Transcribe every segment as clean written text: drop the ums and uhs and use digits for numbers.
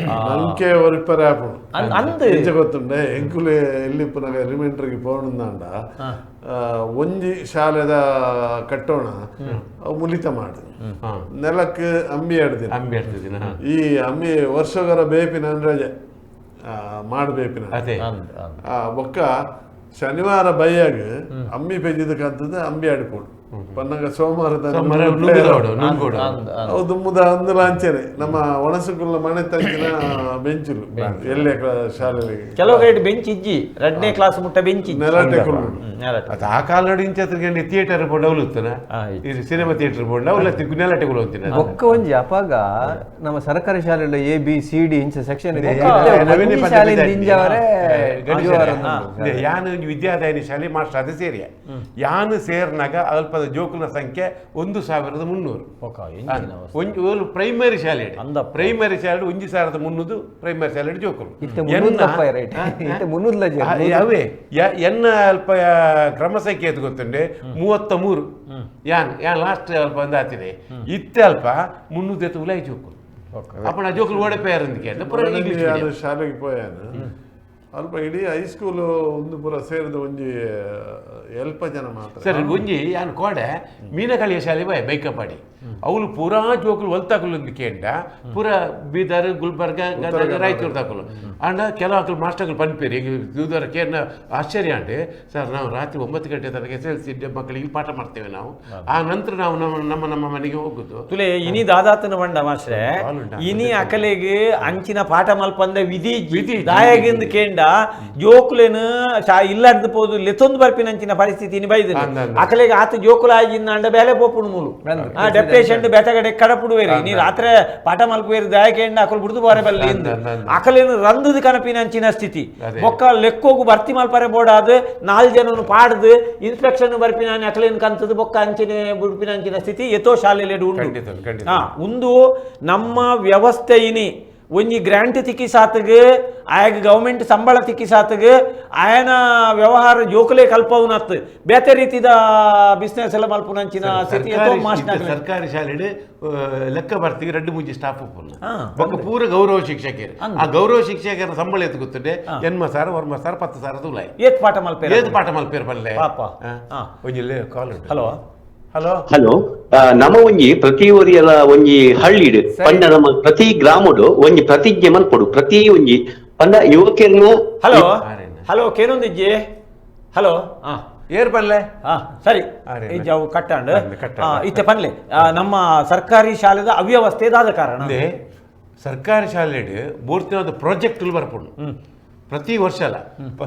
ನನಗೆ ಒರಿಪರಾಪು ಅಂಚೆ ಗೊತ್ತುಂಡೆ ಎಂಕುಲು ಎಲ್ಲಿ ಪುನಃ ಎಲಿಮೆಂಟ್ರಿಗೆ ಪೋಣಂದಾಂಡ ಒಂಜಿ ಶಾಲೆದ ಕಟ್ಟೋಣ ಮುಲಿತ ಮಾಡು ನೆಲಕ್ಕೆ ಅಂಬಿ ಆಡ್ತೀನಿ ಈ ಅಂಬಿ ವರ್ಷಗರ ಬೇಪಿನ ರಜೆ ಮಾಡು ಬೇಪಿನ ಬೊಕ್ಕ ಶನಿವಾರ ಬೈಯಾಗ ಅಂಬಿ ಪೆಜ್ಜಿದಕ್ಕಂತದ್ದು ಅಂಬಿ ಆಡಿಪೋಡು ಪನ್ನಗ ಸೋಮವಾರದ ದುಮ್ಮದ ಅಂದಲ ಅಂಚೆನೆ ನಮ್ಮ ಒಣಸುಕುಲ್ಲ ಮನೆ ತಂಚಿನ ಬೆಂಚುಲು ಎಲ್ಲೇ ಶಾಲೆಗೆ ಕೆಲವು ಕಡೆ ಬೆಂಚ್ ಇಜ್ಜಿ 2ನೇ ಕ್ಲಾಸ್ ಮುಟ್ಟ ಬೆಂಚ್ ನೆಲಟೆ ಅದು ಆ ಕಾಲಡಿ ಇಂಚತ್ರಿಗೆ ಥಿಯೇಟರ್ ಬೋರ್ಡ್ ಅವಲುತ್ತನ ಇದು ಸಿನಿಮಾ ಥಿಯೇಟರ್ ಬೋರ್ಡ್ ಅವಲ್ಲ ನೆಲಟೆ ಹೋಗ್ತೀನಿ ಒಕ್ಕ ಒಂಜಿ ಅಪಾಗ ನಮ್ಮ ಸರ್ಕಾರಿ ಶಾಲೆಗಳ ABCD ಇಂಚ ಸೆಕ್ಷನ್ ಇದೆ ಯಾನು ವಿದ್ಯಾದಾಯನಿ ಶಾಲೆ ಮಾಸ್ಟರ್ ಅದು ಸೇರಿಯ ಯಾನು ಸೇರ್ನಾಗ ಅಲ್ಪದ ಜೋಕುಲ ಸಂಖ್ಯೆ 1300 ಪ್ರೈಮರಿ ಶಾಲೆ ಪ್ರೈಮರಿ ಶಾಲೆ 1300 ಪ್ರೈಮರಿ ಶಾಲೆ ಜೋಕುಲು ಅವೇ ಎನ್ನ ಅಲ್ಪ ಕ್ರಮ ಸಂಖ್ಯೆ ಎದ್ದು ಗೊತ್ತುಂಡೆ 33 ಯಾನ್ ಲಾಸ್ಟ್ ಅಲ್ಪ ಒಂದು ಆತಿದೆ ಇತ್ತೆ ಅಲ್ಪ 300 ಎತ್ತು ಉಲಾಯಿ ಜೋಕುಲು ಅಪ್ಪನ ಜೋಕುಲು ಓಡೆ ಪೇರಂದಿಕೆ ಅಂತ ಪುರ ಇಂಗ್ಲಿಷ್ ಶಾಲೆಗೆ ಪೋಯಾನು ಅಲ್ಪ ಇಡೀ ಹೈಸ್ಕೂಲ್ ಒಂದು ಪುರ ಸೇರಿದ ಒಂಜಿ ಎಲ್ಪ ಜನ ಮಾತ್ರ ಸರ್ ಒಂಜಿ ಯಾನ್ ಕೋಡೆ ಮೀನಕಳಿಯ ಶಾಲೆ ಬೈಕಪಾಡಿ ಅವಳು ಪೂರಾ ಜೋಕುಲು ಒಲ್ತಾಕಲು ಕೇಂಡ ಪೂರ ಬೀದರ್ ಗುಲ್ಬರ್ಗ ಗದಗ ರಾಯಚೂರು ತಾಕಲು ಅಂಡ ಕೆಲವು ಅಕ್ಕಲು ಮಾಸ್ಟರ್ಗಳು ಪನ್ಪೇರಿ ದೂರ ಕೇರ್ನ ಆಶ್ಚರ್ಯ ಅಂಡೆ ಸರ್ ನಾವು ರಾತ್ರಿ 9 ಗಂಟೆ ತನಕ SLC ಮಕ್ಕಳಿಗೆ ಪಾಠ ಮಾಡ್ತೇವೆ ನಾವು ಆ ನಂತರ ನಾವು ನಮ್ಮ ಮನೆಗೆ ಹೋಗುದು ತುಲೆ ಇನಿ ದಾದಾತನ ಬಂಡ ಮಾಸ್ಟ್ರೆ ಇನಿ ಅಕಲೆಗೆ ಅಂಚಿನ ಪಾಠ ಮಲ್ಪಂದ ವಿಧಿ ದಾಯಗಿಂದ ಕೇಂಡ ಜೋಕುಲೇನು ಇಲ್ಲಾಡ್ದು ಪೋದು ಲೆತ್ತೊಂದು ಬರ್ಪಿನ ಅಂಚಿನ ಪರಿಸ್ಥಿತಿ ಇನಿ ಬೈದ ಅಕಲೆಗೆ ಆತ ಜೋಕುಲ ಆಗಿನ ಅಂಡ ಬೇಲೆ ಪೋಪುಡು ಮೂಲು ಡೆಪ್ಟೇಷನ್ ಬೆತಗಡೆ ಕಡಪುಡುವೇರಿ ನೀ ರಾತ್ರಿ ಪಾಠ ಮಲ್ಪುವೇರಿ ದಾಯಕೆಂಡ ಅಕಲು ಬಿಡುದು ಬಾರೆ ಬಲ್ಲಿ ಅಕಲೇನು ರಂದುದು ಕನಪಿನ ಅಂಚಿನ ಸ್ಥಿತಿ ಬೊಕ್ಕ ಲೆಕ್ಕೋಗು ಭರ್ತಿ ಮಲ್ಪರೆ ಬೋಡಾದು 4 ಜನನು ಪಾಡ್ದು ಇನ್ಸ್ಪೆಕ್ಷನ್ ಬರ್ಪಿನ ಅಕಲೇನು ಕಂತದ್ದು ಬೊಕ್ಕ ಅಂಚಿನ ಬುಡ್ಪಿನ ಅಂಚಿನ ಸ್ಥಿತಿ ಎತೋ ಶಾಲೆಯಲ್ಲಿ ಉಂಡು ನಮ್ಮ ವ್ಯವಸ್ಥೆ ಇನಿ ಒಂಜಿ ಗ್ರಾಂಟ್ ತಿಕ್ಕಿ ಸಾತ್ಗೆ ಆಗ ಗೌರ್ಮೆಂಟ್ ಸಂಬಳ ತಿಕ್ಕಿ ಸಾತ್ಗೆ ಆಯನ ವ್ಯವಹಾರ ಜೋಕುಲೆ ಕಲ್ಪವನತ್ತು ಬೇತೆ ರೀತಿದ ಬಿಸ್ನೆಸ್ ಎಲ್ಲ ಮಲ್ಪುನಂಚಿನ ಸ್ಥಿತಿ ಸರ್ಕಾರಿ ಶಾಲೆ ಲೆಕ್ಕ ಬರ್ತೀವಿ 2-3 ಸ್ಟಾಫ್ ಬೊಕ್ಕ ಪೂರ ಗೌರವ ಶಿಕ್ಷಕರು ಆ ಗೌರವ ಶಿಕ್ಷಕರ ಸಂಬಳ ಎತ್ತು ಗೊತ್ತುಂಡೆ 80,000 1,000 10,000 ತುಲಾಯಿ ಏತ್ ಪಾಠ ಮಲ್ಪೇರು ಬಲ್ಲೆ ಒಂಜಿಲ್ಲೇ ಕಾಲ್ ಉಂಟು ಹಲೋ ಹಲೋ ನಮ್ಮ ಒಂಜಿ ಪ್ರತಿ ಊರಿಯಲ ಒಂಜಿ ಹಳ್ಳಿಡ್ ಪಂಡ ನಮ್ಮ ಪ್ರತಿ ಗ್ರಾಮಡು ಒಂಜಿ ಪ್ರತಿಜ್ಞೆ ಮಲ್ಪಡು ಪ್ರತಿ ಒಂಜಿ ಪಂಡ ಯುವಕರನ್ನ ಹಲೋ ಕೇನೊಂದಿಜ್ಜಿ ಹಲೋ ಏರ್ ಬಲ್ಲೆ ಸರಿ ಜಾವು ಕಟ್ಟಾಂಡ್ ಇತ್ತೆ ಪನ್ಲೆ ನಮ್ಮ ಸರ್ಕಾರಿ ಶಾಲೆದ ಅವ್ಯವಸ್ಥೆ ದಾದ ಕಾರಣ ಸರ್ಕಾರಿ ಶಾಲೆ ಮೂರ್ತಿನಾದ ಪ್ರಾಜೆಕ್ಟ್ ಬರ್ಪುಂಡು ಪ್ರತಿ ವರ್ಷ ಅಲ್ಲ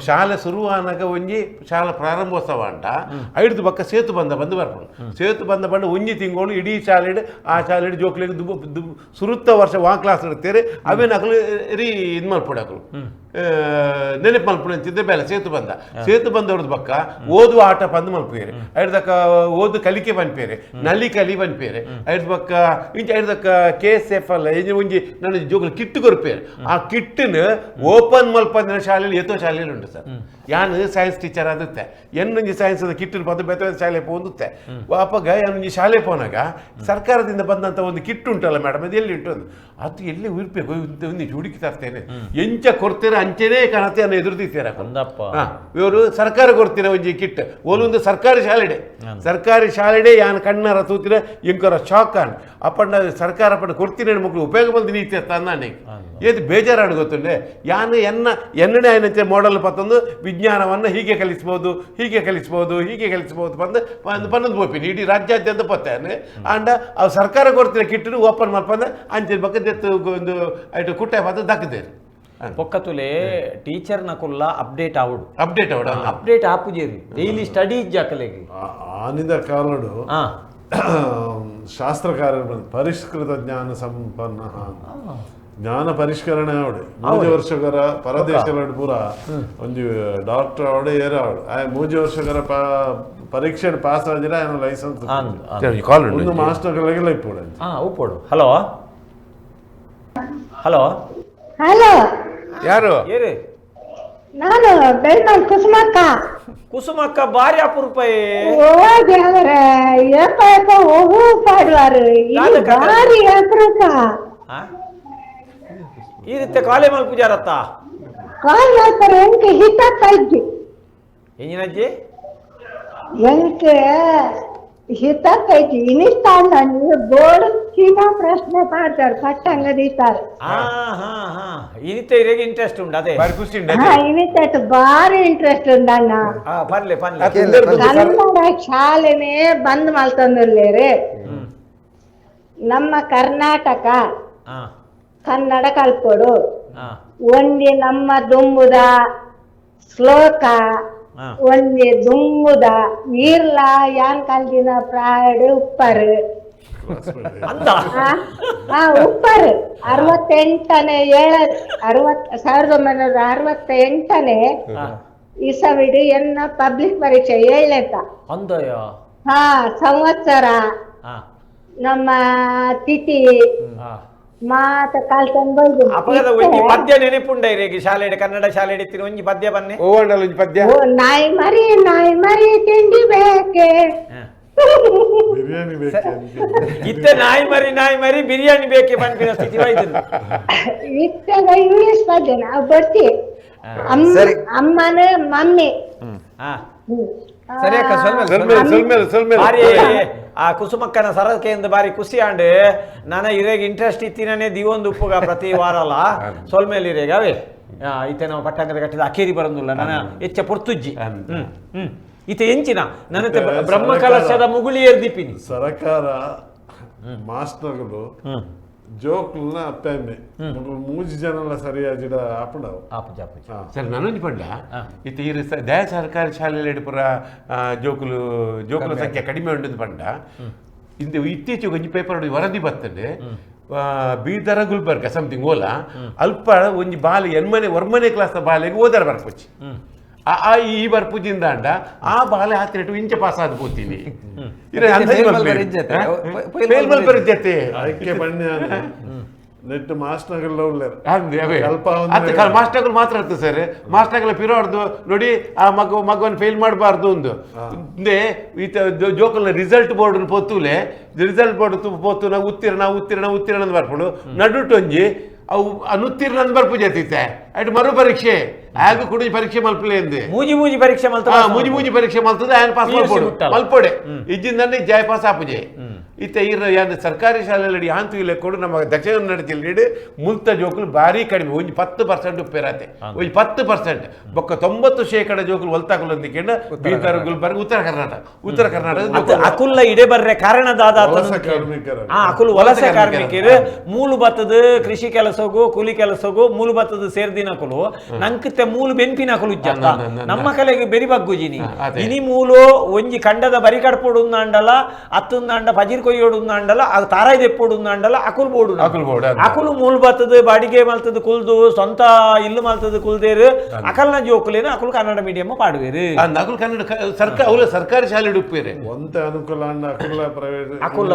ಶಾಲೆ ಶುರುವಾನಾಗ ಒಂಜಿ ಶಾಲಾ ಪ್ರಾರಂಭೋತ್ಸವ ಅಂಟ 5 ಪಕ್ಕ ಸೇತು ಬಂದ ಬರ್ಪುಂಡು ಸೇತು ಬಂದ ಒಂಜಿ ತಿಂಗಳು ಇಡೀ ಶಾಲೆ ಆ ಶಾಲೆ ಜೋಕ್ಲಿಗೆ ಸುರುತ್ತ ವರ್ಷ ಕ್ಲಾಸ್ ಇಡ್ತೀರಿ ಅವೇ ನಕಲು ರೀ ಇದು ಮಲ್ಪುಡು ಅಕಲು ನೆನಪು ಮಲ್ಪುಡು ಅಂತಿದ್ದೆ ಬೇಲೆ ಸೇತು ಬಂದವ್ರದ್ದು ಪಕ್ಕ ಓದುವ ಆಟ ಬಂದು ಮಲ್ಪೇರಿ ಐದಕ್ಕ ಓದು ಕಲಿಕೆ ಬಂದ್ಪೇರಿ ನಲ್ಲಿ ಕಲಿ ಬಂದ್ಪೇರಿ ಐದು ಪಕ್ಕ ಇಂಚ ಐದಕ್ಕ KSF ಅಲ್ಲ ಒಂಜಿ ನನ್ನ ಜೋಗಲ್ ಕಿಟ್ಟು ಕೊರ್ಪೇರಿ ಆ ಕಿಟ್ಟನ ಓಪನ್ ಮಲ್ಪಂದ ಶಾಲೆಯಲ್ಲಿ ಎತ್ತೋ ಶಾಲೆಯಲ್ಲಿ ಉಂಟು ಸರ್ ಯಾನು ಸೈನ್ಸ್ ಟೀಚರ್ ಆಗುತ್ತೆ ಎನ್ನೊಂಜಿ ಸೈನ್ಸ್ ಕಿಟ್ಟು ಬಂದು ಬೇರೆ ಶಾಲೆ ಪೋಂದುತ್ತೆ ಅಪ್ಪಗ ಏನೊಂಜಿ ಶಾಲೆ ಪೋನಾಗ ಸರ್ಕಾರದಿಂದ ಬಂದಂತ ಒಂದು ಕಿಟ್ ಉಂಟಲ್ಲ ಮೇಡಮ್ ಅದು ಎಲ್ಲಿ ಉಂಟು ಅದು ಎಲ್ಲಿ ಉರ್ಬೇಕು ಒಂದು ಹುಡುಕಿ ತರ್ತೇನೆ ಎಂಚ ಕೊಡ್ತೀರ ಅಂಚೆನೇ ಕಾಣತ್ತೆ ಅನ್ನೋ ಎದುರುದಿತ್ತೀರ ಇವರು ಸರ್ಕಾರ ಕೊಡ್ತೀರ ಒಂಜಿ ಕಿಟ್ ಒಂದು ಸರ್ಕಾರಿ ಶಾಲೆಡೆ ಯಾನು ಕಣ್ಣಾರ ತೂತಿರ ಇಂಕರ ಶಾಕ್ ಅನ್ ಅಪ್ಪಣ್ಣ ಸರ್ಕಾರ ಪಣ್ಣ ಕೊಡ್ತೀನಿ ಮಕ್ಕಳು ಉಪಯೋಗ ಬಂದು ನೀತಿ ಅನ್ನ ಏದು ಬೇಜಾರಾಡು ಗೊತ್ತುಂಡೆ ಯಾನು ಎನ್ನಡೆ ಆಯ್ನಂತೆ ಮಾಡಲ್ ಪತ್ತೊಂದು ವಿಜ್ಞಾನವನ್ನು ಹೀಗೆ ಕಲಿಸ್ಬೋದು ಪನ್ನೊಂದು ಬೋಪಿನಿ ಇಡೀ ರಾಜ್ಯಾದ್ಯಂತ ಪತ್ತಾನೆ ಅಂಡ ಅವು ಸರ್ಕಾರ ಕೊಡ್ತಿರೋ ಕಿಟ್ಟು ಓಪನ್ ಮಲ್ಪಂದ ಅಂಚಿನ ಪಕ್ಕ ದೆತ್ತು ಒಂದು ಐಟು ಕುಟ್ಟಾಯ ಪದ ದಕ್ಕದೇರಿ ಪೊಕ್ಕತುಲೆ ಟೀಚರ್ ನಕುಲ್ಲ ಅಪ್ಡೇಟ್ ಆಪುಜೇರಿ ಡೈಲಿ ಸ್ಟಡಿ ಜಾಕಲೆಗೆ ಆನಿದ ಕಾಲಡು ಶಾಸ್ತ್ರಕಾರ ಪರಿಷ್ಕೃತ ಜ್ಞಾನ ಸಂಪನ್ನ ಜ್ಞಾನ ಪರಿಷ್ಕರಣೆ ಅವಡೆ 3 ವರ್ಷಗರ ಪರದೇಶಲ ಪೂರ ಒಂದು ಡಾಕ್ಟರ್ ಅವಡೆ ಏರ ಅವಡು ಆ 3 ವರ್ಷಗರ ಪರೀಕ್ಷೆ ಪಾಸ್ ಆದ್ರೆ ఆయన ಲೈಸೆನ್ಸ್ ಒಂದು ಮಾಸ್ಟರ್ಗಳಿಗೆಲ್ಲ ಉಪ್ಪೋಡು ಹಲೋ ಯಾರು ನಾನು ಬೆಳ್ಮಲ್ ಕುಸುಮಕ್ಕ ಬಾರಿ ಅಪರೂಪ ಪಾಡುವಾರು ಬಾರಿ ಅಪರೂಪ ಈ ರೀತಿ ಕಾಲೇ ಮಲ್ಪುಜಾರತ್ತ ಕಾಲ್ ಮಾಡ್ತಾರೆ ಎಂಕ ಹಿತಕ್ಕೈತಿ ಎಂಜಿನಜ್ಜಿ ಎಂಕ ಹಿತಕ್ಕೈತಿ ಇನಿಸ್ತಾಂಡ ನೀವು ಬೋರ್ಡ್ ಸೀಮಾ ಪ್ರಶ್ನೆ ಮಾಡ್ತಾರೆ ಪಟ್ಟಂಗದಿತ್ತಾರೆ ಇನಿತ ಇರೇಗ ಇಂಟ್ರೆಸ್ಟ್ ಉಂಟು ಅದೇ ಬಾರಿ ಖುಷಿ ಉಂಟು ಹಾ ಇನಿತ ಬಾರಿ ಇಂಟ್ರೆಸ್ಟ್ ಉಂಡಣ್ಣ ಪರ್ಲೆ ಕನ್ನಡ ಶಾಲೆನೇ ಬಂದ್ ಮಾಡ್ತಂದಿರ್ಲೇರಿ ನಮ್ಮ ಕರ್ನಾಟಕ ಕನ್ನಡ ಕಲ್ಪೊಡು ಒಂದಿ ನಮ್ಮ ದುಂಬುದ ಶ್ಲೋಕ ಒಂದಿ ದುಂಬುದ ಈರ್ಲ ಯಾನ್ ಕಲ್ದಿನ ಪ್ರಾಡ್ ಉಪ್ಪರು ಅಂತ ಉಪ್ಪರು 1968 ಇಸವಿಡು ಎನ್ನ ಪಬ್ಲಿಕ್ ಪರೀಕ್ಷೆ 7ನೇತ ಅಂದಯ ಸಂವತ್ಸರ ನಮ್ಮ ತಿಥಿ ಮಾತ ಕಲ್ತಂದು ಅಪಗದ ಒಂಜಿ ಪದ್ಯ ನೆನಪುಂಡ ಇರೇಗಿ ಶಾಲೆಡೆ ಕನ್ನಡ ಶಾಲೆಡೆ ಇತ್ತಿನ ಒಂಜಿ ಪದ್ಯ ಬನ್ನಿ ಓವಣ್ಣಲ್ ಒಂಜಿ ಪದ್ಯ ನಾಯಿ ಮರಿ ತಿಂಡಿ ಬೇಕೆ ಬಿರಿಯಾನಿ ಬೇಕೆ ಇತ್ತೆ ನಾಯಿ ಮರಿ ಬಿರಿಯಾನಿ ಬೇಕೆ ಬಂದಿನ ಸ್ಥಿತಿ ವೈದ್ಯರು ಇತ್ತಾಗ ಇಂಗ್ಲಿಷ್ ಪದ್ಯ ನಾವು ಬರ್ತೀವಿ ಅಮ್ಮನ ಮಮ್ಮಿ ಸರಿ ಅಕ್ಕ ಬಾರಿ ಆ ಕುಸುಮಕ್ಕನ ಸರಕೆಯಿಂದ ಬಾರಿ ಖುಷಿ ಆಂಡ್ ನನ್ನ ಇರೇಗ ಇಂಟ್ರೆಸ್ಟ್ ಇತ್ತಿನೇ ದಿವೊಂದು ಉಪ್ಪುಗ ಪ್ರತಿ ವಾರಲ್ಲ ಸೊಲ್ಮೇಲೆ ಇರೇಗ ಅವೇ ಇತ್ತೆ ನಾವು ಪಟ್ಟಂಗದ ಕಟ್ಟಿದ ಅಕೇರಿ ಬರಂದಿಲ್ಲ ನನ್ನ ಹೆಚ್ಚ ಪೊರ್ತುಜ್ಜಿ ಇತ್ತೆ ಎಂಚಿನ ನನ್ನ ಬ್ರಹ್ಮ ಕಲಶದ ಮುಗುಳಿ ಏರ್ದಿಪ್ಪಿನಿ ಸರಕಾರ ಮಾಸ್ಟರ್ಗಳು ಜೋಕ್ಲನ್ನ ಅಪ್ಪೆಮ್ಮೆ ಮೂಜಿ ಜನಲ್ಲ ಸರಿಯಾಜಿಡ ಆಪುಂಡವು ಸರ್ ನನೊಂದು ಪಂಡ ಇತ್ತು ಈ ದಯ ಸರ್ಕಾರಿ ಶಾಲೆಯಲ್ಲಿ ಪುರ ಜೋಕುಲು ಸಂಖ್ಯೆ ಕಡಿಮೆ ಉಂಟು ಪಂಡ ಇಂದು ಇತ್ತೀಚೆಗೆ ಒಂಜಿ ಪೇಪರ್ ವರದಿ ಬರ್ತದೆ ಬೀದರ ಗುಲ್ಬರ್ಗ ಸಮಥಿಂಗ್ ಓಲ ಅಲ್ಪ ಒಂಜಿ ಬಾಲೆ ವರ್ಮನೆ ಕ್ಲಾಸ್ ಬಾಲೆಗೆ ಓದರ ಬರ್ಪುಚ್ಚಿ ಈ ಬರ್ಪುಜಿಂದ ಅಂಡ ಆ ಬಾಲೆ ಹತ್ತಿರ ಇಂಚ ಪಾಸ್ ಆದ್ ಕೂತೀನಿ ಜೊತೆ ಆಯ್ಕೆ ಬಣ್ಣ ನೆಟ್ ಮಾಸ್ಟರ್ಗಳು ಮಾಸ್ಟರ್ಗಳು ಮಾತ್ರ ಇರ್ತದೆ ಸರ್ ಮಾಸ್ಟರ್ಗಳ ಪಿರೋಡ್ದು ನೋಡಿ ಆ ಮಗವನ್ನು ಫೇಲ್ ಮಾಡಬಾರ್ದು ಒಂದು ಜೋಕಲ್ನ ರಿಸಲ್ಟ್ ಬೋರ್ಡ್ ಪೊತ್ತುಲೆ ರಿಸಲ್ಟ್ ಬೋರ್ಡ್ ಪೊತ್ತು ನಾವು ಉತ್ತೀರ್ಣ ಬರ್ಕೊಂಡು ನಡುಟೊಂಜಿ ಅವು ಅನುತ್ತೀರ್ಣ ಬರ್ಪುಜೈತೆ ಅಟ್ ಮರು ಪರೀಕ್ಷೆ ಆಗ ಕೂಡ ಪರೀಕ್ಷೆ ಮಲ್ಪಲೆ ಅಂದೆ ಮೂಜಿ ಪರೀಕ್ಷೆ ಮೂಜಿ ಪರೀಕ್ಷೆ ಮಲ್ತದೆ ಆಯನ್ ಪಾಸ್ ಮಲ್ಪೊಡೆ ಇಜ್ಜಿಂದನೇ ಜಾಯ್ ಪಾಸ್ ಆಪುಜೆ ಇತ್ತೆ ಯಾರು ಸರ್ಕಾರಿ ಶಾಲೆಯಲ್ಲಿ ಹಾಂತು ಇಲ್ಲ ಕೊಡು ನಮ್ಮ ದಕ್ಷಿಣ ಕನ್ನಡ ಜಿಲ್ಲೆ ಮುಲ್ತ ಜೋಕುಲು ಭಾರಿ ಕಡಿಮೆ ಒಂಜಿ 10% ಉಪ್ಪೇರತೆ ಒಂಜಿ 10% ಬೊಕ್ಕ 90% ಜೋಕುಲು ಒಲ್ತಾಕಲು ಅಂದಿಕೊಂಡು ಬೀದರ್ ಗುಲ್ಬರ್ಗ ಉತ್ತರ ಕರ್ನಾಟಕ ಅಕುಲ್ಲ ಇಡೆ ಬರ್ರೆ ಕಾರಣದಾದ ಅಕುಲು ವಲಸೆ ಕಾರ್ಮಿಕರು ಮೂಲು ಬತ್ತದ ಕೃಷಿ ಕೆಲಸಗೂ ಕೂಲಿ ಕೆಲಸಗೂ ಮೂಲು ಬತ್ತದ ಸೇರ್ದಿನಕುಲು ನಂಕತೆ ಮೂಲು ಬೆಂಪಿನ ಅಕುಲು ಇಜ್ಜಂತ ನಮ್ಮ ಕಲೆಗೆ ಬೆರಿ ಬಗ್ಗುಜಿನಿ ಇನಿ ಮೂಲು ಒಂಜಿ ಕಂಡದ ಬರಿ ಕಡ್ಪೋಡು ಅಂಡಲ ಅತ್ತುಂದ ಪಜಿರ್ ಕೊಯ್ಯೋಡು ಅಂಡಲ ತಾರಾಯ್ ದೆಪ್ಪೋಡು ಅಂಡಲ ಅಕುಲ್ ಬೋಡು ಅಕುಲು ಮೂಲ್ ಬತ್ತದ ಬಾಡಿಗೆ ಮಲ್ತದ ಕುಲ್ದು ಸ್ವಂತ ಇಲ್ಲು ಮಲ್ತದ ಕುಲ್ದೇರು ಅಕಲ್ನ ಜೋಕುಲೇನು ಅಕುಲ್ ಕನ್ನಡ ಮೀಡಿಯಂ ಪಾಡುವೇರು ಅಕುಲ್ ಕನ್ನಡ ಸರ್ಕಾರಿ ಶಾಲೆ ಉಪ್ಪೇರೆ ಒಂತ ಅನುಕೂಲ ಅಕುಲ ಪ್ರೈವೇಟ್ ಅಕುಲ್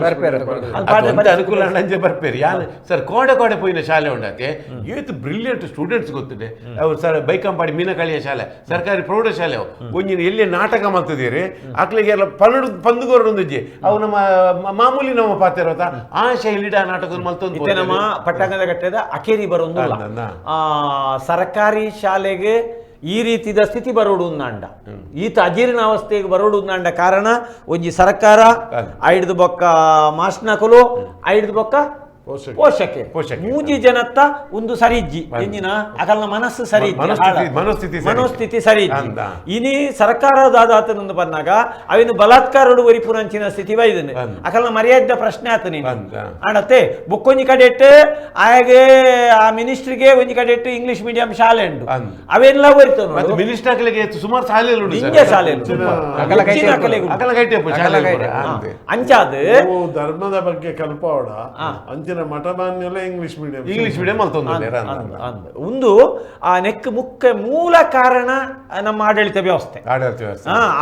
ಅನುಕೂಲ ಅಂಜೆ ಬರ್ಪೇರಿ ಯಾರು ಸರ್ ಕೋಡೆ ಪೋಯಿನ ಶಾಲೆ ಉಂಡಾಕೆ ಏತ್ ಬ್ರಿಲಿಯಂಟ್ ಸ್ಟೂಡೆಂಟ್ಸ್ ಗೊತ್ತಿದೆ ಅವ್ರು ಸರ್ ಬೈಕಂಪಾಡಿ ಮೀನಕಳಿಯ ಶಾಲೆ ಸರ್ಕಾರಿ ಪ್ರೌಢಶಾಲೆ ಒಂಜಿನ ಎಲ್ಲಿ ನಾಟಕ ಮಾಡ್ತಿದ್ದೀರಿ ಅಕ್ಲಿಗೆಲ್ಲ ಪಂದುಗೋರೊಂದಿಜ್ಜಿ ಅವು ನಮ್ಮ ಮಾಮೂಲಿ ನಮ್ಮ ಪಾತಿರೋತ ಆ ಶೈಲಿಡ ನಾಟಕದ ಮಲ್ತೊಂದು ನಮ್ಮ ಪಟ್ಟಂಗದ ಘಟ್ಟದ ಅಕೇರಿ ಬರೋದು ಸರ್ಕಾರಿ ಶಾಲೆಗೆ ಈ ರೀತಿದ ಸ್ಥಿತಿ ಬರೋಡು ಅಂಡ ಈತ ಅಜೀರ್ಣಾವಸ್ಥೆಗೆ ಬರೋಡು ಅಂಡ ಕಾರಣ ಒಂಜಿ ಸರ್ಕಾರ ಐಡ್ದು ಬೊಕ್ಕ ಮಾಸ್ನಕಲು ಐಡ್ದು ಬೊಕ್ಕ ಪೋಷಕೆ ಮೂಜಿ ಜನತ್ತ ಒಂದು ಸರಿಜ್ಜಿ ಎಂಜಿನ ಅಕಲ್ನ ಮನಸ್ಸು ಮನೋಸ್ಥಿತಿ ಸರಿಜ್ಜಿ ಇನಿ ಸರ್ಕಾರದಾತನೊಂದು ಬಂದಾಗ ಅವಿನ ಬಲಾತ್ಕಾರಡು ವರಿಪುರಂಚಿನ ಸ್ಥಿತಿ ವೈದನೆ ಅಕಲ್ನ ಮರ್ಯಾದ ಪ್ರಶ್ನೆ ಆತ ನೀನು ಆಡತ್ತೆ ಬುಕ್ಕೊಂಜಿ ಕಡೆಟ್ ಆಯಾಗೆ ಆ ಮಿನಿಸ್ಟ್ರಿಗೆ ಒಂಜಿ ಕಡೆಟ್ ಇಂಗ್ಲಿಷ್ ಮೀಡಿಯಂ ಶಾಲೆ ಉಂಟು ಅವೆಲ್ಲ ಬರಿತಾವ ಮಿನಿಸ್ಟರ್ಗಳಿಗೆ ಸುಮಾರು ಶಾಲೆ ಅಂಚಾದ ಧರ್ಮದ ಬಗ್ಗೆ ಕಲ್ಪೋಡ ಮಠಮಾನ್ಯಲ್ಲ ಇಂಗ್ಲಿಷ್ ಮೀಡಿಯಂ ಒಂದು ಆ ನೆಕ್ ಮುಖ್ಯ ಮೂಲ ಕಾರಣ ನಮ್ಮ ಆಡಳಿತ ವ್ಯವಸ್ಥೆ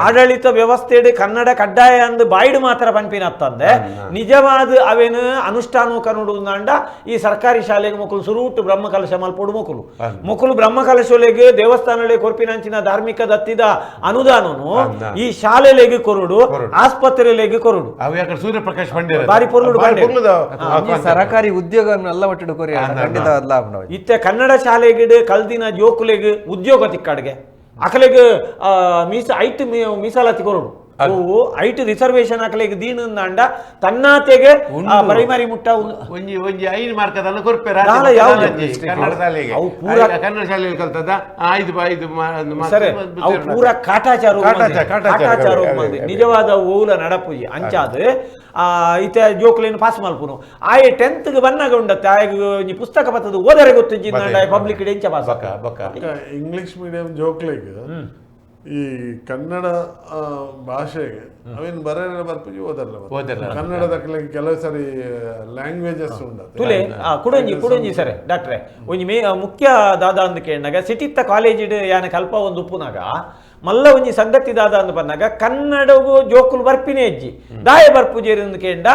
ಆಡಳಿತ ವ್ಯವಸ್ಥೆ ಕನ್ನಡ ಕಡ್ಡಾಯ ಅಂದ್ ಬಾಯ್ಡು ಮಾತ್ರ ಪನ್ಪಿನತ್ತಂದೆ ನಿಜವಾದ ಅವೇನು ಅನುಷ್ಠಾನ ಕನ್ನಡ ಈ ಸರ್ಕಾರಿ ಶಾಲೆಗೆ ಮಕ್ಕಳು ಸುರುಟು ಬ್ರಹ್ಮಕಲಶ ಮಲ್ಪೋಡು ಮಕ್ಕಳು ಬ್ರಹ್ಮಕಲಶಲೆಗೆ ದೇವಸ್ಥಾನಗಳಿಗೆ ಕೊರ್ಪಿನಂಚಿನ ಧಾರ್ಮಿಕ ದತ್ತಿದ ಅನುದಾನನು ಈ ಶಾಲೆಲೆಗೆ ಕೊರುಡು ಆಸ್ಪತ್ರೆಲೆಗೆ ಕೊರುಡು ಸೂರ್ಯಪ್ರಕಾಶ್ ಪಂಡ್ಯ ಬಾರಿ ಪೊರ್ಲುಡು ಸರಕಾರಿ ಉದ್ಯೋಗವನ್ನು ಎಲ್ಲ ಒಟ್ಟಿಗೆ ಕೊರಿ ಖಂಡಿತ ಲಾಭ ಇತ್ತೆ ಕನ್ನಡ ಶಾಲೆಗಿಡ್ ಕಲ್ದಿನ ಜೋಕುಲೆಗ್ ಉದ್ಯೋಗ ತಿಕ್ಕಾಡ್ಗೆ ಅಕಲೆಗ್ ಐಟ್ ಮೀಸಲಾತಿ ಕೊರಡು ಅವು ಐಟ್ ರಿಸರ್ವೇಶನ್ ಅಕಲೆಗ್ ದೀನಂದ ತನ್ನಾತೆಗೆ ಪ್ರೈಮರಿ ಮುಟ್ಟ ಒಂಜಿ ಒಂಜಿ 5 ಮಾರ್ಕ್ ಅದನ್ನ ಕೊರ್ಪೆರ ಕನ್ನಡ ಶಾಲೆಗೆ ಅವು ಪೂರ ಕನ್ನಡ ಶಾಲೆಯಲ್ಲಿ ಕಲ್ತದ 5 ಸರಿ ಅವು ಪೂರ ಕಾಟಾಚಾರ ನಿಜವಾದ ಓಲ ನಡಪುಜಿ ಅಂಚಾದ ಇತ್ತೆ ಜೋಕ್ಲೇನು ಪಾಸ್ ಮಲ್ಪುನು ಆಯೆ 10th ಬಂದಾಗ ಉಂಡತ್ತೆ ಆಯೆ ಪುಸ್ತಕ ಬರ್ತದ ಓದರೆ ಗೊತ್ತಿದ್ದ ಪಬ್ಲಿಕ್ ಎಂಚ ಪಾಸ್ ಇಂಗ್ಲಿಷ್ ಮೀಡಿಯಂ ಜೋಕ್ಲೆಗ್ ಈ ಕನ್ನಡ ಭಾಷೆಗೆ ಅವೇನು ಬರೆಯಲ್ಲ ಬರ್ಪುಜಿ ಓದಲ್ಲ ಕನ್ನಡದ ಕೆಲವು ಸರಿ ಲ್ಯಾಂಗ್ವೇಜಸ್ ಉಂಡತ್ತೆ ತುಲೆ ಕುಡೊಂಜಿ ಸರಿ ಡಾಕ್ಟ್ರೆ ಒಂಜಿ ಮುಖ್ಯ ದಾದ ಅಂದ್ ಕೇಳಿದಾಗ ಸಿಟಿತ್ತ ಕಾಲೇಜ್ ಯಾನ ಕಲ್ಪ ಒಂದು ಉಪ್ಪುನಾಗ ಮಲ್ಲ ಒಂಜಿ ಸಂಗತಿ ದಾದ ಅಂದ್ ಬಂದಾಗ ಕನ್ನಡಗೂ ಜೋಕುಲು ಬರ್ಪಿನೇ ಅಜ್ಜಿ ದಾಯ ಬರ್ಪುಜೇರಿ ಅಂದ್ ಕೇಂಡ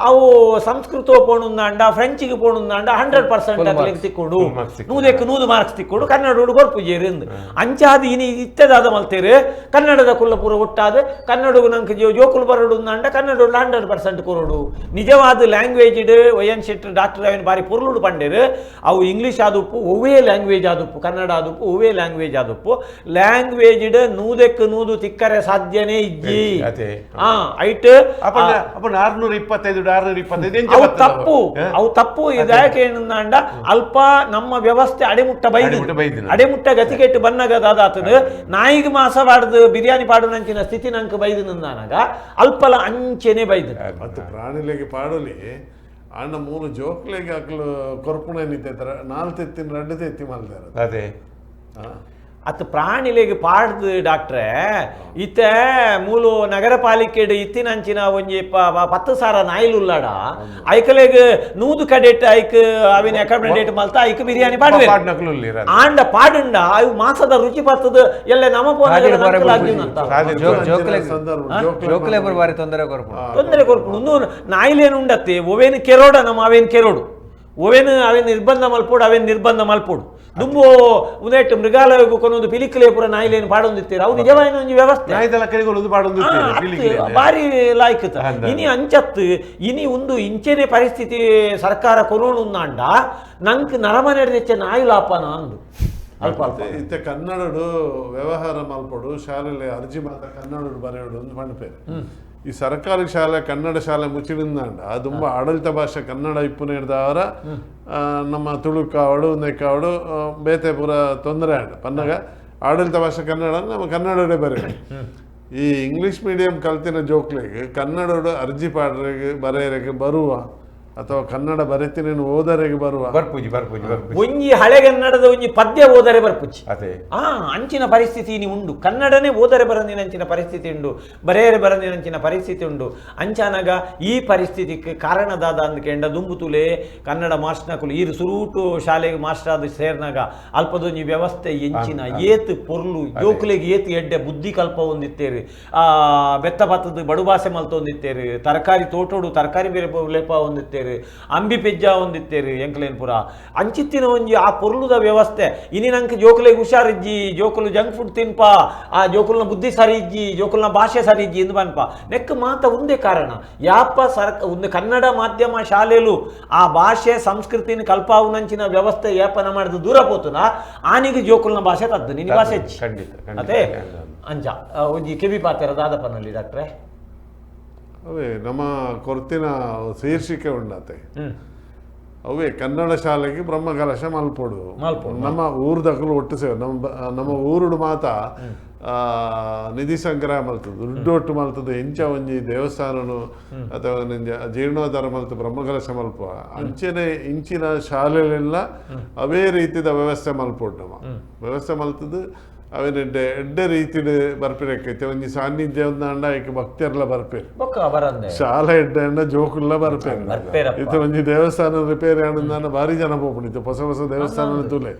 ಅವು ಸಂಸ್ಕೃತ ಪೋಣುಂದಾಂಡ ಫ್ರೆಂಚಿಗೆ ಪೋಣುಂದಾಂಡ 100% ಅಕ್ಲೆಗ್ ತಿಕ್ಕೊಂಡು 100 ಮಾರ್ಕ್ಸ್ ತಿಕ್ಕೊಂಡು ಕನ್ನಡ ಬರ್ಪುಜೇರಿ ಅಂದ್ ಅಂಚಾದ ಇನಿ ಇತ್ತದಾದ ಮಲ್ತೇರು ಕನ್ನಡದ ಕುಲ್ಲ ಪೂರ ಒಟ್ಟಾದ ಕನ್ನಡಗೂ ನಂಗೆ ಜೋಕುಲು ಬರೋಡು ಅಂದ ಕನ್ನಡ 100% ಕೊರೋಡು ನಿಜವಾದ ಲ್ಯಾಂಗ್ವೇಜ್ ವಯನ್ ಶೆಟ್ಟಿ ಡಾಕ್ಟರ್ ಅವನ್ ಬಾರಿ ಪೊರ್ಲುಡು ಪಂಡೇರು ಅವು ಇಂಗ್ಲಿಷ್ ಆದುಪ್ಪು ಒವೇ ಲ್ಯಾಂಗ್ವೇಜ್ ಆದುಪ್ಪು ಕನ್ನಡ ಆದುಪ್ಪು ಒವೇ ಲ್ಯಾಂಗ್ವೇಜ್ ಆದುಪ್ಪು ಲ್ಯಾಂಗ್ವೇಜ್ 100 ತಿಕ್ಕರೆ ಸಾಧ್ಯನೇ ಇಜ್ಜಿ ಐಟ್ 625 ಅವು ತಪ್ಪು ಇದಕ್ಕೆ ಏನಂದ ಅಲ್ಪ ನಮ್ಮ ವ್ಯವಸ್ಥೆ ಅಡೆಮುಟ್ಟ ಅಡೆಮುಟ್ಟ ಗತಿಗೆಟ್ಟು ಬನ್ನಗದಾತದ ನಾಯಿಗೆ ಮಾಸ ಬಾಡ್ದು ಬಿರಿಯಾನಿ ಪಾಡು ನಂಚಿನ ಸ್ಥಿತಿ ನಂಗೆ ಬೈದು ನಂದಾನಾಗ ಅಲ್ಪಲ ಅಂಚೆನೆ ಬೈದು ಮತ್ತು ಪ್ರಾಣಿಲೆಗೆ ಪಾಡಲಿ ಅಣ್ಣ 3 ಜೋಕ್ಲೆಗೆ ಹಾಕಲು ಕೊರ್ಪುಣ ನಿಂತೈತರ 4 ತೆತ್ತಿನ 2 ತೆತ್ತಿ ಮಲ್ದಾರ ಅದೇ ಅತ್ ಪ್ರಾಣಿಲೆಗೆ ಪಾಡ್ದು ಡಾಕ್ಟ್ರೆ ಇತ್ತೆ ಮೂಲು ನಗರ ಪಾಲಿಕೆ ಇತ್ತಿನಂಚಿನ ಒಂಜಿ 10,000 ನಾಯಿಲುಲ್ಲಾಡ ಐಕಲೆಗ್ 100 ಕಡೆಟ್ ಐಕ್ ಅವಿನ ಅಕಾಮಡೇಟ್ ಮಲ್ತ ಐಕ್ ಬಿರಿಯಾನಿ ಪಾಡ್ವೆ ಆಂಡ ಪಾಡುಂಡ ಅವು ಮಾಸದ ರುಚಿ ಬರ್ತದ ಎಲ್ಲ ನಮ್ಮ ಬಾರಿ ತೊಂದರೆ ಕೊರ್ಪುಂಡು ನಾಯಿಲೇನು ಉಂಡತ್ತೆ ಒವೇನು ಕೆರೋಡ ನಮ್ಮ ಅವೇನು ಕೆರೋಡು ಅವೇನು ನಿರ್ಬಂಧ ಮಲ್ಪೋಡು ಅವೇನು ನಿರ್ಬಂಧ ಮಲ್ಪೋಡು ದುಂಬು ಉದೇಟ್ ಮೃಗಾಲಯಕ್ಕೂ ಕೊನೊಂದು ಪಿಲಿಕಲೆ ಪುರ ನಾಯಿಲೇನು ಪಾಡೊಂದಿತ್ತೀರ ಅವು ನಿಜವಾದ ಒಂದು ವ್ಯವಸ್ಥೆ ಬಾರಿ ಲಾಯ್ಕತ ಇನಿ ಅಂಚತ್ತು ಇನಿ ಒಂದು ಇಂಚೆನೆ ಪರಿಸ್ಥಿತಿ ಸರ್ಕಾರ ಕೊರೋಣುಂದಾಂಡ ನಂಕ್ ನರಮನೆಡ್ದೆಚ್ಚ ನಾಯಿ ಲಾಪನ ಅಂದು ಇತ್ತೆ ಕನ್ನಡಡು ವ್ಯವಹಾರ ಮಲ್ಪಡು ಶಾಲೆಯಲ್ಲಿ ಅರ್ಜಿ ಮಾತ ಕನ್ನಡಡು ಬರೆಯೋಡು ಒಂದು ಪಂಡ್ಪೇರು ಈ ಸರ್ಕಾರಿ ಶಾಲೆ ಕನ್ನಡ ಶಾಲೆ ಮುಚ್ಚಿಡಿಂದಾಂಡ ತುಂಬ ಆಡಳಿತ ಭಾಷೆ ಕನ್ನಡ ಇಪ್ಪುನ ಹಿಡ್ದವರ ನಮ್ಮ ತುಳುಕಾವಡು ನೆಕ್ಕಾವಡು ಬೇತೆ ಪೂರ ತೊಂದರೆ ಆಂಡ ಪನ್ನಗ ಆಡಳಿತ ಭಾಷೆ ಕನ್ನಡ ನಮ್ಮ ಕನ್ನಡವೇ ಬರೆಯೋದು ಈ ಇಂಗ್ಲಿಷ್ ಮೀಡಿಯಂ ಕಲ್ತಿನ ಜೋಕ್ಲೆಗೆ ಕನ್ನಡಡು ಅರ್ಜಿ ಪಾಡ್ರೆಗೆ ಬರೆಯರೆಗೆ ಬರುವ ಅಥವಾ ಕನ್ನಡ ಬರೆತಿನೇನು ಓದರೆಗೆ ಬರುವ ಒಂಜಿ ಹಳೆಗನ್ನಡದ ಒಂಜಿ ಪದ್ಯ ಓದರೆ ಬರ್ಪುಚ್ಚಿ ಅಂಚಿನ ಪರಿಸ್ಥಿತಿ ಇನಿ ಉಂಡು ಕನ್ನಡನೇ ಓದರೆ ಬರಂದಿನಂಚಿನ ಪರಿಸ್ಥಿತಿ ಉಂಡು ಬರೆಯರೆ ಬರಂದಿನಂಚಿನ ಪರಿಸ್ಥಿತಿ ಉಂಡು ಅಂಚಾನಾಗ ಈ ಪರಿಸ್ಥಿತಿಗೆ ಕಾರಣದಾದ ಅಂದ್ಕೆಂಡ ದುಂಬುತುಲೆ ಕನ್ನಡ ಮಾಸ್ಟರ್ನಕುಲು ಈರು ಸುರೂಟು ಶಾಲೆಗೆ ಮಾಸ್ಟರ್ ಆದ ಸೇರ್ನಾಗ ಅಲ್ಪದೊಂಜಿ ವ್ಯವಸ್ಥೆ ಎಂಚಿನ ಏತ್ ಪೊರ್ಲು ಜೋಕುಲೆಗೆ ಏತ್ ಎಡ್ಡೆ ಬುದ್ಧಿ ಕಲ್ಪ ಹೊಂದಿತ್ತೇರಿ ಬೆತ್ತ ಭತ್ತದ ಬಡು ಭಾಷೆ ಮಲ್ತ ಹೊಂದಿತ್ತೇರಿ ತರಕಾರಿ ತೋಟೋಡು ತರಕಾರಿ ಬೇರೆ ಲೇಪ ಹೊಂದಿತ್ತೇರಿ ಅಂಬಿ ಪೆಜ್ಜ ಹೊಂದಿತ್ತೇರಿ ಎಂಕ್ಲೇನ್ಪುರ ಅಂಚಿತ್ತಿನ ಒಂಜಿ ಆ ಪೊರ್ಲುದ ವ್ಯವಸ್ಥೆ ಇನಿ ನಂಗೆ ಜೋಕುಲೆಗೆ ಹುಷಾರಿಜ್ಜಿ ಜೋಕುಲು ಜಂಕ್ ಫುಡ್ ತಿನ್ಪ ಆ ಜೋಕುಲ್ನ ಬುದ್ಧಿ ಸರಿ ಇಜ್ಜಿ ಜೋಕುಲ್ನ ಭಾಷೆ ಸರಿ ಇಜ್ಜಿ ಎಂದು ಬನ್ಪ ನೆಕ್ ಮಾತ ಒಂದೇ ಕಾರಣ ಯಾಪ ಒಂದು ಕನ್ನಡ ಮಾಧ್ಯಮ ಶಾಲೆಲು ಆ ಭಾಷೆ ಸಂಸ್ಕೃತಿನ ಕಲ್ಪಾವುನಂಚಿನ ವ್ಯವಸ್ಥೆ ಯಾಪನ ಮಾಡಿದ ದೂರ ಪೋತುನ ಆನಿಗೆ ಜೋಕುಲ್ನ ಭಾಷೆ ತದ್ದು ನಿನ್ನ ಭಾಷೆ ಅದೇ ಅಂಜ ಒಂಜಿ ಕಿವಿ ಪಾತ್ರ ದಾದಪ್ಪನಲ್ಲಿ ಡಾಕ್ಟ್ರೆ ಅವೇ ನಮ್ಮ ಕೊರ್ತಿನ ಶೀರ್ಷಿಕೆ ಉಂಡತೆ ಅವೇ ಕನ್ನಡ ಶಾಲೆಗೆ ಬ್ರಹ್ಮಕಲಶ ಮಲ್ಪೋಡು ನಮ್ಮ ಊರ್ದಕ್ಕಲು ಒಟ್ಟು ಸೇವೆ ನಮ್ಮ ಊರುಡು ಮಾತ ನಿಧಿ ಸಂಗ್ರಹ ಮಲ್ತದ್ದು ದುಡ್ಡು ಒಟ್ಟು ಮಲ್ತದ್ದು ಎಂಚ ಒಂಜಿ ದೇವಸ್ಥಾನನು ಅಥವಾ ಜೀರ್ಣೋದ್ಧಾರ ಮಲ್ತು ಬ್ರಹ್ಮಕಲಶ ಮಲ್ಪ ಅಂಚೆನೆ ಇಂಚಿನ ಶಾಲೆಲೆಲ್ಲ ಅವೇ ರೀತಿದ ವ್ಯವಸ್ಥೆ ಮಲ್ಪೋಡು ನಮ್ಮ ವ್ಯವಸ್ಥೆ ಮಲ್ತದ್ದು ಅವನ ಎಡ್ಡೆ ರೀತಿ ಬರ್ಪಿರಕೈತೆ ಒಂಜಿ ಸಾನ್ನಿಧ್ಯ ಒಂದಾಂಡ ಐಕೆ ಭಕ್ತಿಯರ್ಲ ಬರ್ಪೇರು ಶಾಲೆ ಎಡ್ಡೆ ಜೋಕುಲ್ಲ ಬರ್ಪೇರು ಇದು ಒಂಜಿ ದೇವಸ್ಥಾನ ರಿಪೇರಿ ಆನಂದ ಭಾರಿ ಜನ ಪೋಪುಣಿತ್ತು ಹೊಸ ಹೊಸ ದೇವಸ್ಥಾನ ತುಲೆ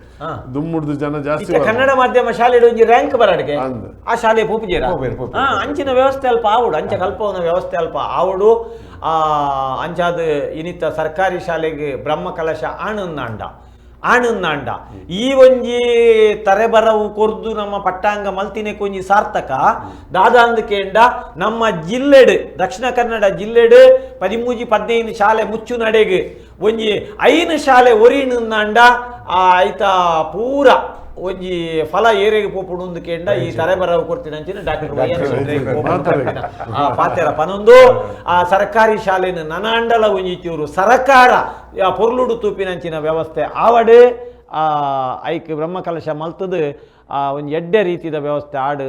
ದುಮ್ಮುಡ್ದು ಜನ ಜಾಸ್ತಿ ಕನ್ನಡ ಮಾಧ್ಯಮ ಶಾಲೆ ಒಂಜಿ ರ್ಯಾಂಕ್ ಬರಡ್ಗೆ ಆ ಶಾಲೆ ಪೋಪುಜೇರ ಅಂಚಿನ ವ್ಯವಸ್ಥೆ ಅಲ್ಪ ಆವುಡು ಅಂಚ ಕಲ್ಪವನ ವ್ಯವಸ್ಥೆ ಅಲ್ಪ ಆವುಡು ಅಂಚಾದ ಇನಿತ ಸರ್ಕಾರಿ ಶಾಲೆಗೆ ಬ್ರಹ್ಮಕಲಶ ಆನಂದಾಂಡ ಈ ಒಂಜಿ ತರೆಬರವು ಕೊರ್ದು ನಮ್ಮ ಪಟ್ಟಾಂಗ ಮಲ್ತಿನೆ ಕೊಂಜಿ ಸಾರ್ಥಕ ದಾದಾಂದ ಕೇಂಡ ನಮ್ಮ ಜಿಲ್ಲೆಡ್ ದಕ್ಷಿಣ ಕನ್ನಡ ಜಿಲ್ಲೆಡ್ 13-15 ಶಾಲೆ ಮುಚ್ಚು ನಡೆಗೆ ಒಂಜಿ ಐನು ಶಾಲೆ ಒರಿನಂಡ ಐತ ಪೂರ ಒಂಜಿ ಫಲ ಏರೆಗೆ ಪೋಪುಡು ಕೇಂಡ ಈ ತಲೆಬರವು ಕೊಡ್ತೀನಿ ಡಾಕ್ಟರ್ ಪಾತೆರ ಪನೊಂದು ಆ ಸರ್ಕಾರಿ ಶಾಲೆನ ನನಾಂಡಲ ಒಂಜಿ ಚೂರು ಸರಕಾರ ಪೊರ್ಲುಡು ತೂಪಿನಂಚಿನ ವ್ಯವಸ್ಥೆ ಆವಡು ಐಕ್ ಬ್ರಹ್ಮಕಲಶ ಮಲ್ತದು ಒಂಜಿ ಎಡ್ಡೆ ರೀತಿದ ವ್ಯವಸ್ಥೆ ಆಡು